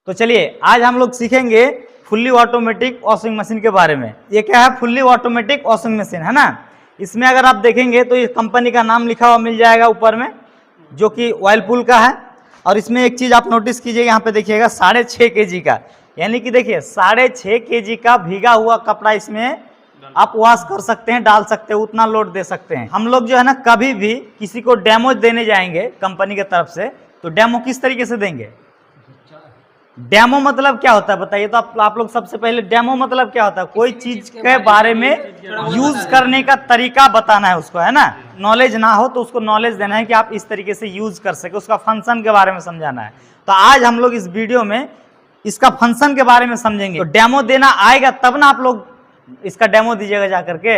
तो चलिए आज हम लोग सीखेंगे फुल्ली ऑटोमेटिक वॉशिंग मशीन के बारे में। ये क्या है? फुल्ली ऑटोमेटिक वॉशिंग मशीन है ना। इसमें अगर आप देखेंगे तो इस कंपनी का नाम लिखा हुआ मिल जाएगा ऊपर में, जो कि व्हर्लपूल का है। और इसमें एक चीज आप नोटिस कीजिएगा, यहाँ पे देखिएगा 6.5 kg का, यानी कि देखिए 6.5 kg का भीगा हुआ कपड़ा इसमें आप वॉश कर सकते हैं, डाल सकते हैं, उतना लोड दे सकते हैं। हम लोग जो है ना कभी भी किसी को डेमो देने जाएंगे कंपनी की तरफ से, तो डेमो किस तरीके से देंगे? डेमो मतलब क्या होता है बताइए? तो आप लोग सबसे पहले डेमो मतलब क्या होता है? कोई चीज के बारे में यूज करने का तरीका बताना है उसको, है ना। नॉलेज ना हो तो उसको नॉलेज देना है कि आप इस तरीके से यूज कर सके, उसका फंक्शन के बारे में समझाना है। तो आज हम लोग इस वीडियो में इसका फंक्शन के बारे में समझेंगे। तो डेमो देना आएगा तब ना आप लोग इसका डेमो दीजिएगा जा करके।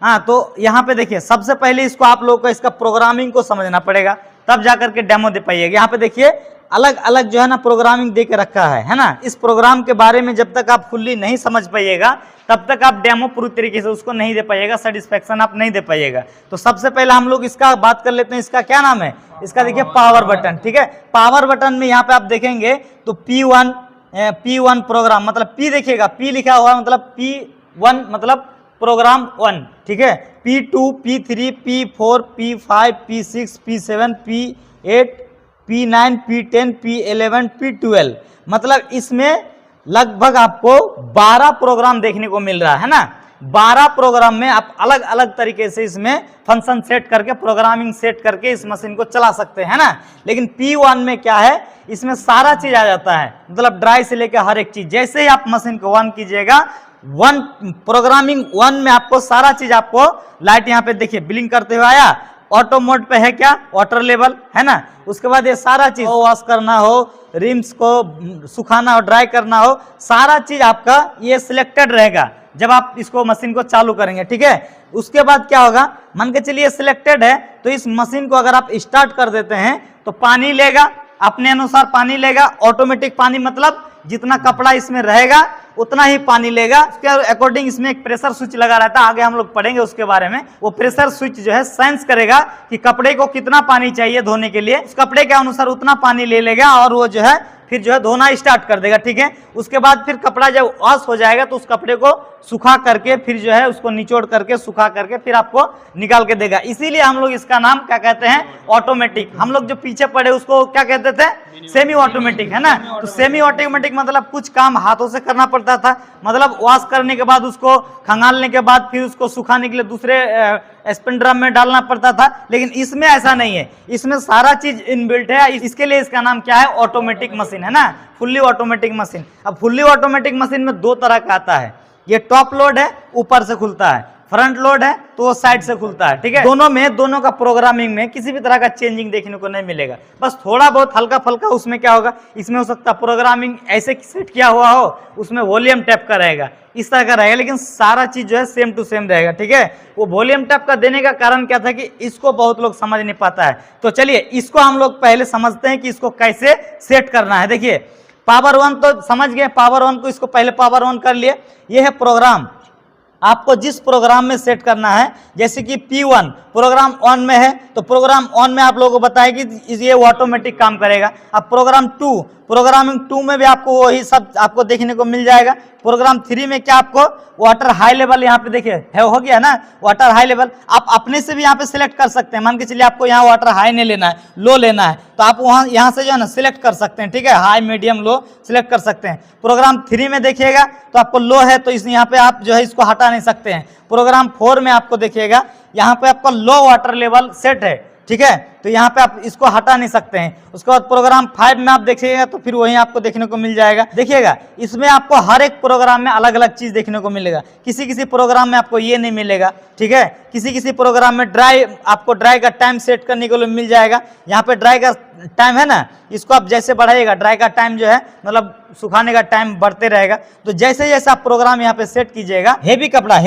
हाँ, तो यहाँ पे देखिए सबसे पहले इसको आप लोग को इसका प्रोग्रामिंग को समझना पड़ेगा, तब जा करके डेमो दे पाइएगा। यहाँ पे देखिए अलग अलग जो है ना प्रोग्रामिंग दे के रखा है ना। इस प्रोग्राम के बारे में जब तक आप फुल्ली नहीं समझ पाइएगा तब तक आप डेमो पूरी तरीके से उसको नहीं दे पाइएगा, सेटिस्फेक्शन आप नहीं दे पाइएगा। तो सबसे पहले हम लोग इसका बात कर लेते हैं। इसका क्या नाम है? इसका देखिए पावर बटन, ठीक है। पावर बटन में यहाँ पे आप देखेंगे तो P1 प्रोग्राम, मतलब P देखिएगा, P लिखा हुआ मतलब P1 मतलब प्रोग्राम 1, ठीक है। P2, P3, P4, P5, P6, P7, P8, P9, P10, P11, P12, मतलब इसमें लगभग आपको 12 प्रोग्राम देखने को मिल रहा है ना। 12 प्रोग्राम में आप अलग अलग तरीके से इसमें फंक्शन सेट करके, प्रोग्रामिंग सेट करके इस मशीन को चला सकते हैं ना। लेकिन P1 में क्या है? इसमें सारा चीज आ जाता है, मतलब ड्राई से लेकर हर एक चीज। जैसे ही आप मशीन को ऑन कीजिएगा, प्रोग्रामिंग 1 में आपको सारा चीज, आपको लाइट यहाँ पे देखिए ब्लिंक करते हुए आया। ऑटो मोड पे है क्या? वाटर लेवल, है ना। उसके बाद ये सारा चीज वॉश करना हो, रिम्स को सुखाना हो, ड्राई करना हो, सारा चीज आपका ये सिलेक्टेड रहेगा जब आप इसको मशीन को चालू करेंगे, ठीक है। उसके बाद क्या होगा? मान के चलिए सिलेक्टेड है तो इस मशीन को अगर आप स्टार्ट कर देते हैं तो पानी लेगा, अपने अनुसार पानी लेगा। ऑटोमेटिक पानी मतलब जितना कपड़ा इसमें रहेगा उतना ही पानी लेगा। उसके अकॉर्डिंग इसमें एक प्रेशर स्विच लगा रहता है, आगे हम लोग पढ़ेंगे उसके बारे में। वो प्रेशर स्विच जो है सेंस करेगा कि कपड़े को कितना पानी चाहिए धोने के लिए, उस कपड़े के अनुसार उतना पानी ले लेगा और वो जो है फिर जो है धोना स्टार्ट कर देगा, ठीक है। उसके बाद फिर कपड़ा जब वॉश हो जाएगा तो उस कपड़े को सुखा करके, फिर जो है उसको निचोड़ करके, सुखा करके फिर आपको निकाल के देगा। इसीलिए हम लोग इसका नाम क्या कहते हैं? ऑटोमेटिक। हम लोग जो पीछे पढ़े उसको क्या कहते थे? सेमी ऑटोमेटिक, है ना। तो सेमी ऑटोमेटिक मतलब कुछ काम हाथों से करना पड़ता था, मतलब वॉश करने के बाद उसको खंगालने के बाद फिर उसको सुखाने के लिए दूसरे स्पिन ड्रम में डालना पड़ता था। लेकिन इसमें ऐसा नहीं है, इसमें सारा चीज इनबिल्ट है। इसके लिए इसका नाम क्या है? ऑटोमेटिक मशीन, है ना, फुल्ली ऑटोमेटिक मशीन। अब फुल्ली ऑटोमेटिक मशीन में 2 तरह का आता है। ये टॉप लोड है, ऊपर से खुलता है। फ्रंट लोड है तो वो साइड से खुलता है, ठीक है। दोनों का प्रोग्रामिंग में किसी भी तरह का चेंजिंग देखने को नहीं मिलेगा। बस थोड़ा बहुत हल्का फल्का उसमें क्या होगा, इसमें हो सकता है प्रोग्रामिंग ऐसे सेट किया हुआ हो, उसमें वॉल्यूम टैप का रहेगा, इस तरह का रहेगा, लेकिन सारा चीज जो है सेम टू सेम रहेगा, ठीक है। वो वॉल्यूम टैप का देने का कारण क्या था कि इसको बहुत लोग समझ नहीं पाता है। तो चलिए इसको हम लोग पहले समझते हैं कि इसको कैसे सेट करना है। देखिए पावर 1 तो समझ गए, पावर 1 को इसको पहले पावर 1 कर लिए। ये है प्रोग्राम, आपको जिस प्रोग्राम में सेट करना है। जैसे कि P1 प्रोग्राम ऑन में है तो प्रोग्राम ऑन में आप लोगों को बताया कि ये ऑटोमेटिक काम करेगा। अब प्रोग्रामिंग 2 में भी आपको वही सब आपको देखने को मिल जाएगा। प्रोग्राम 3 में क्या आपको वाटर हाई लेवल यहाँ पे देखिए हो गया ना, वाटर हाई लेवल। आप अपने से भी यहाँ पे सिलेक्ट कर सकते हैं। मान के चलिए आपको यहाँ वाटर हाई नहीं लेना है, लो लेना है, तो आप वहाँ यहाँ से जो है ना सिलेक्ट कर सकते हैं, ठीक है। हाई, मीडियम, लो सिलेक्ट कर सकते हैं। प्रोग्राम 3 में देखिएगा तो आपको लो है तो इस यहाँ पे आप जो है इसको हटा नहीं सकते हैं। प्रोग्राम 4 में आपको देखिएगा यहाँ पे आपका लो वाटर लेवल सेट है, ठीक है, तो यहाँ पे आप इसको हटा नहीं सकते हैं। उसके बाद प्रोग्राम 5 में आप देखिएगा तो फिर वहीं आपको देखने को मिल जाएगा। देखिएगा इसमें आपको हर एक प्रोग्राम में अलग अलग चीज देखने को मिलेगा। किसी प्रोग्राम में आपको ये नहीं मिलेगा, ठीक है। किसी प्रोग्राम में आपको ड्राई का टाइम सेट करने के लिए मिल जाएगा। यहाँ पे ड्राई का टाइम है ना, इसको आप जैसे बढ़ाइएगा ड्राई का टाइम जो है मतलब सुखाने का टाइम बढ़ते रहेगा। तो जैसे जैसे आप प्रोग्राम यहाँ पे सेट कीजिएगा। हेवी कपड़ा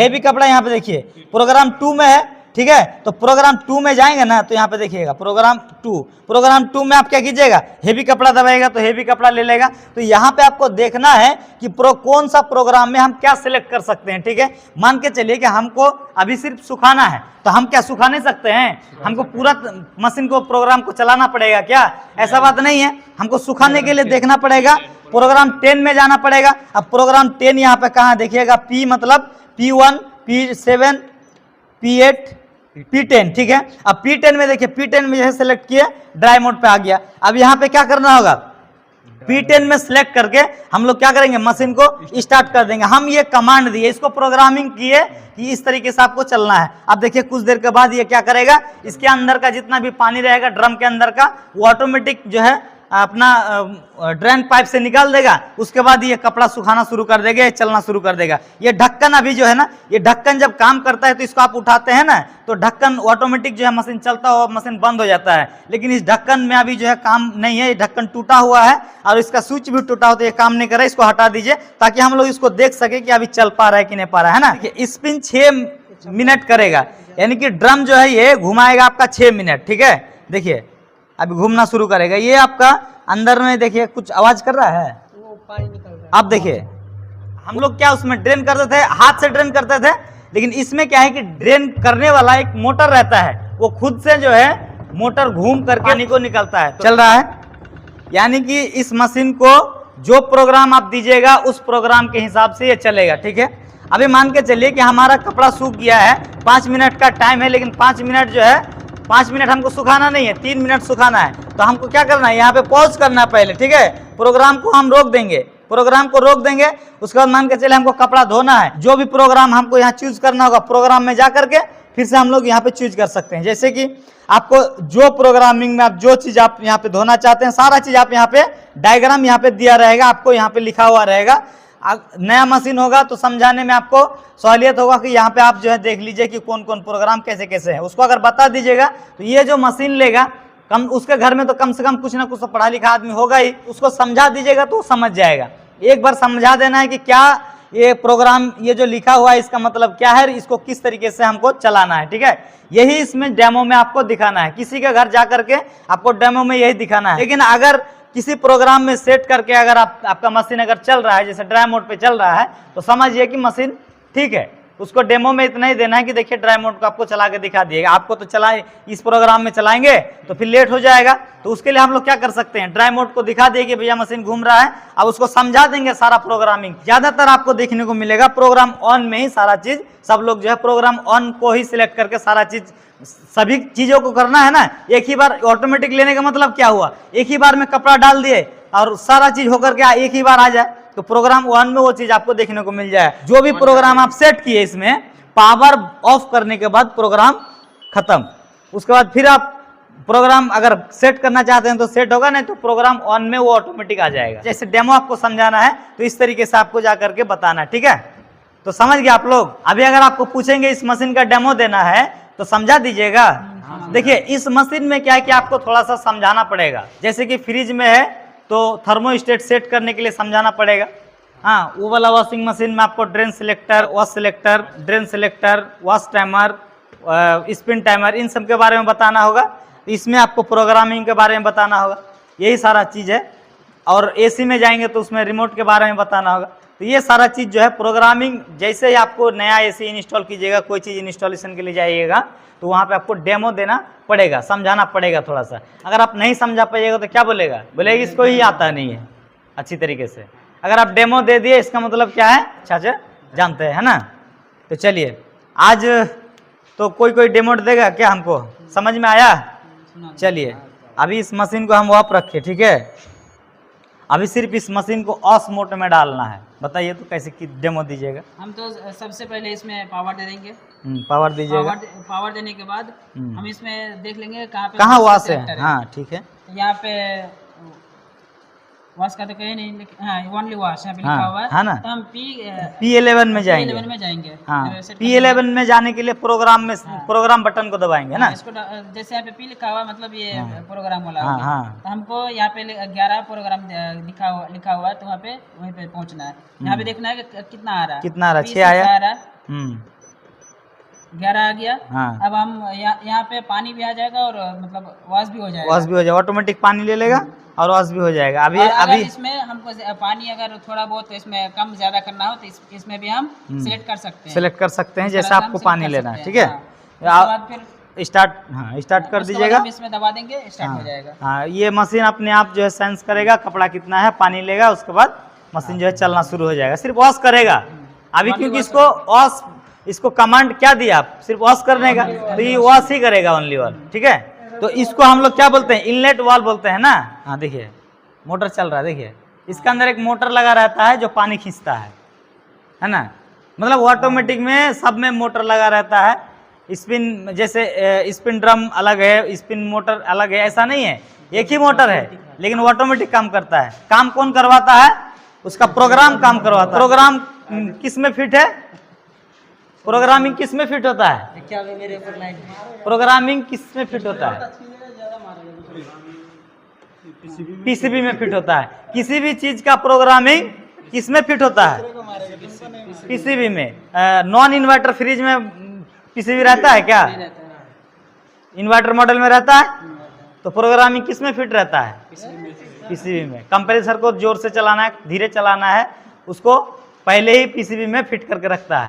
यहाँ पे देखिए प्रोग्राम 2 में है, ठीक है। तो प्रोग्राम 2 में जाएंगे ना तो यहाँ पे देखिएगा प्रोग्राम 2 में आप क्या कीजिएगा, हेवी कपड़ा दबाएगा तो हेवी कपड़ा ले लेगा। तो यहाँ पे आपको देखना है कि कौन सा प्रोग्राम में हम क्या सिलेक्ट कर सकते हैं, ठीक है। मान के चलिए कि हमको अभी सिर्फ सुखाना है तो हम क्या सुखा नहीं सकते हैं, हमको पूरा मशीन को प्रोग्राम को चलाना पड़ेगा क्या? ऐसा बात नहीं है, हमको सुखाने के लिए देखना पड़ेगा प्रोग्राम 10 में जाना पड़ेगा। अब प्रोग्राम 10 यहाँ पे कहाँ देखिएगा, P मतलब P1, P7, P8, P10, ठीक है। अब P10 में देखिए, P10 में यह सेलेक्ट किया, ड्राई मोड पे आ गया। अब यहाँ पे क्या करना होगा, P10 में सिलेक्ट करके हम लोग क्या करेंगे, मशीन को स्टार्ट कर देंगे। हम ये कमांड दिए, इसको प्रोग्रामिंग किए कि इस तरीके से आपको चलना है। अब देखिए कुछ देर के बाद ये क्या करेगा, इसके अंदर का जितना भी पानी रहेगा ड्रम के अंदर का, वो ऑटोमेटिक जो है अपना ड्रेन पाइप से निकाल देगा। उसके बाद ये कपड़ा सुखाना शुरू कर देगा, ये चलना शुरू कर देगा। ये ढक्कन अभी जो है ना, ये ढक्कन जब काम करता है तो इसको आप उठाते हैं ना, तो ढक्कन ऑटोमेटिक जो है मशीन चलता हो, मशीन बंद हो जाता है। लेकिन इस ढक्कन में अभी जो है काम नहीं है, ये ढक्कन टूटा हुआ है और इसका स्विच भी टूटा हो, तो ये काम नहीं कर रहा है। इसको हटा दीजिए ताकि हम लोग इसको देख सके कि अभी चल पा रहा है कि नहीं पा रहा है ना। स्पिन 6 मिनट करेगा, यानी कि ड्रम जो है ये घुमाएगा आपका 6 मिनट, ठीक है। देखिए अभी घूमना शुरू करेगा। ये आपका अंदर में देखिए कुछ आवाज कर रहा है, वो पानी निकल रहा है। आप देखिए, हम लोग क्या उसमें ड्रेन करते थे, हाथ से ड्रेन करते थे, लेकिन इसमें क्या है कि ड्रेन करने वाला एक मोटर रहता है, वो खुद से जो है मोटर घूम करके पानी को निकलता है, तो चल रहा है। यानी कि इस मशीन को जो प्रोग्राम आप दीजिएगा उस प्रोग्राम के हिसाब से ये चलेगा, ठीक है। अभी मान के चलिए कि हमारा कपड़ा सूख गया है, 5 मिनट का टाइम है, लेकिन 5 मिनट जो है 5 मिनट हमको सुखाना नहीं है, 3 मिनट सुखाना है। तो हमको क्या करना है, यहाँ पे पॉज करना है पहले, ठीक है। प्रोग्राम को हम रोक देंगे, प्रोग्राम को रोक देंगे। उसके बाद मान के चले हमको कपड़ा धोना है, जो भी प्रोग्राम हमको यहाँ चूज करना होगा, प्रोग्राम में जा करके फिर से हम लोग यहाँ पे चूज कर सकते हैं। जैसे कि आपको जो प्रोग्रामिंग में आप जो चीज आप यहाँ पे धोना चाहते हैं, सारा चीज आप यहाँ पे डायग्राम यहाँ पे दिया रहेगा, आपको यहाँ पे लिखा हुआ रहेगा। नया मशीन होगा तो समझाने में आपको सहूलियत होगा कि यहाँ पे आप जो है देख लीजिए कि कौन कौन प्रोग्राम कैसे कैसे है। उसको अगर बता दीजिएगा तो ये जो मशीन लेगा, कम उसके घर में तो कम से कम कुछ ना कुछ तो पढ़ा लिखा आदमी होगा ही, उसको समझा दीजिएगा तो समझ जाएगा। एक बार समझा देना है कि क्या ये प्रोग्राम, ये जो लिखा हुआ है इसका मतलब क्या है, इसको किस तरीके से हमको चलाना है, ठीक है। यही इसमें डेमो में आपको दिखाना है, किसी के घर जा करके आपको डेमो में यही दिखाना है। लेकिन अगर किसी प्रोग्राम में सेट करके अगर आपका मशीन अगर चल रहा है, जैसे ड्राई मोड पे चल रहा है, तो समझिए कि मशीन ठीक है। उसको डेमो में इतना ही देना है कि देखिए ड्राई मोड को आपको चला के दिखा दिएगा। आपको तो चलाए इस प्रोग्राम में चलाएंगे तो फिर लेट हो जाएगा, तो उसके लिए हम लोग क्या कर सकते हैं, ड्राई मोड को दिखा दिए कि भैया मशीन घूम रहा है, अब उसको समझा देंगे सारा प्रोग्रामिंग। ज्यादातर आपको देखने को मिलेगा प्रोग्राम ऑन में ही सारा चीज, सब लोग जो है प्रोग्राम ऑन को ही सिलेक्ट करके सारा चीज, सभी चीजों को करना है ना। एक ही बार ऑटोमेटिक लेने का मतलब क्या हुआ, एक ही बार में कपड़ा डाल दिए और सारा चीज होकर के एक ही बार आ जाए, तो प्रोग्राम वन में वो चीज आपको देखने को मिल जाए। जो भी प्रोग्राम आप सेट किए, इसमें पावर ऑफ करने के बाद प्रोग्राम खत्म। उसके बाद फिर आप प्रोग्राम अगर सेट करना चाहते हैं तो सेट होगा, नहीं तो प्रोग्राम ऑन में वो ऑटोमेटिक आ जाएगा। जैसे डेमो आपको समझाना है तो इस तरीके से आपको जा करके बताना है, ठीक है। तो समझ गए आप लोग। अभी अगर आपको पूछेंगे इस मशीन का डेमो देना है तो समझा दीजिएगा। देखिए इस मशीन में क्या है कि आपको थोड़ा सा समझाना पड़ेगा। जैसे कि फ्रिज में है तो थर्मोस्टेट सेट करने के लिए समझाना पड़ेगा। हाँ, वो वाला वॉशिंग मशीन में आपको drain selector, wash selector, drain selector, wash timer, spin timer, इन सब के बारे में बताना होगा। इसमें आपको प्रोग्रामिंग के बारे में बताना होगा, यही सारा चीज़ है। और एसी में जाएंगे तो उसमें रिमोट के बारे में बताना होगा। तो ये सारा चीज़ जो है प्रोग्रामिंग, जैसे ही आपको नया एसी इंस्टॉल कीजिएगा, कोई चीज़ इंस्टॉलेशन के लिए जाइएगा तो वहाँ पे आपको डेमो देना पड़ेगा, समझाना पड़ेगा थोड़ा सा। अगर आप नहीं समझा पाइएगा तो क्या बोलेगा, बोलेगा इसको ही आता नहीं है अच्छी तरीके से। अगर आप डेमो दे दिए इसका मतलब क्या है, अच्छा जानते हैं, है ना। तो चलिए आज तो कोई डेमो देगा क्या, हमको समझ में आया। चलिए अभी इस मशीन को हम ऑफ रखे, ठीक है। अभी सिर्फ इस मशीन को ऑफ मोड में डालना है। बताइए तो कैसे की डेमो दीजिएगा। हम तो सबसे पहले इसमें पावर दे देंगे। पावर दीजिएगा। पावर देने के बाद हम इसमें देख लेंगे कहाँ वॉश है। हाँ ठीक है, यहाँ पे वॉश का तो कहीं नहीं, लेकिन हाँ ओनली वॉश यहाँ पे लिखा हुआ है, है ना। तो हम P11 में जाएंगे। P11 में जाएंगे। हाँ, P11 में जाने के लिए प्रोग्राम में प्रोग्राम बटन को दबाएंगे ना। इसको जैसे यहाँ पे P लिखा हुआ मतलब ये प्रोग्राम वाला हाँ, हो गया। हाँ। तो हमको यहाँ पे 11 प्रोग्राम लिखा हुआ है, तो वहाँ पे वहीं पे पहुँचना है। यहाँ पे देखना है कि कितना आ रहा है, कितना आ रहा है, 6 आया। 11 आ गया। हाँ। अब हम यहाँ पे पानी भी आ जाएगा और मतलब वॉश भी हो जाएगा। वॉश भी हो जाएगा, ऑटोमेटिक पानी ले लेगा और वॉश भी हो जाएगा। अभी इसमें हमको पानी अगर थोड़ा बहुत इसमें कम ज्यादा करना हो तो इसमें भी हम सिलेक्ट कर सकते हैं। सिलेक्ट कर सकते हैं जैसे आपको पानी लेना है, ठीक है। उसके बाद फिर स्टार्ट, हाँ स्टार्ट कर उसके बाद दीजिएगा। हम इसमें दबा देंगे, स्टार्ट हो जाएगा। हाँ, ये मशीन अपने आप जो है सेंस करेगा कपड़ा कितना है, पानी लेगा, उसके बाद मशीन जो है चलना शुरू हो जाएगा। सिर्फ वॉश करेगा अभी, क्योंकि इसको वॉश, इसको कमांड क्या दिया आप, सिर्फ वॉश करने का, तो ये वॉश ही करेगा ओनली वन, ठीक है। तो इसको हम लोग क्या बोलते हैं, इनलेट वाल्व बोलते हैं ना। हाँ देखिए मोटर चल रहा है, देखिए इसके अंदर एक मोटर लगा रहता है जो पानी खींचता है ना। मतलब ऑटोमेटिक में सब में मोटर लगा रहता है। स्पिन, जैसे स्पिन ड्रम अलग है, स्पिन मोटर अलग है, ऐसा नहीं है, एक ही मोटर है, लेकिन वो ऑटोमेटिक काम करता है। काम कौन करवाता है, उसका प्रोग्राम काम करवाता है। प्रोग्राम किस में फिट है, प्रोग्रामिंग किस में फिट होता है, प्रोग्रामिंग किस में फिट होता है, पीसीबी में फिट होता है। किसी भी चीज का प्रोग्रामिंग किस में फिट होता है, पीसीबी में। नॉन इन्वर्टर फ्रिज में पीसीबी रहता है क्या, इन्वर्टर मॉडल में रहता है, तो प्रोग्रामिंग किस में फिट रहता है, पीसीबी में। कंप्रेसर को जोर से चलाना है, धीरे चलाना है, उसको पहले ही पीसीबी में फिट करके रखता है।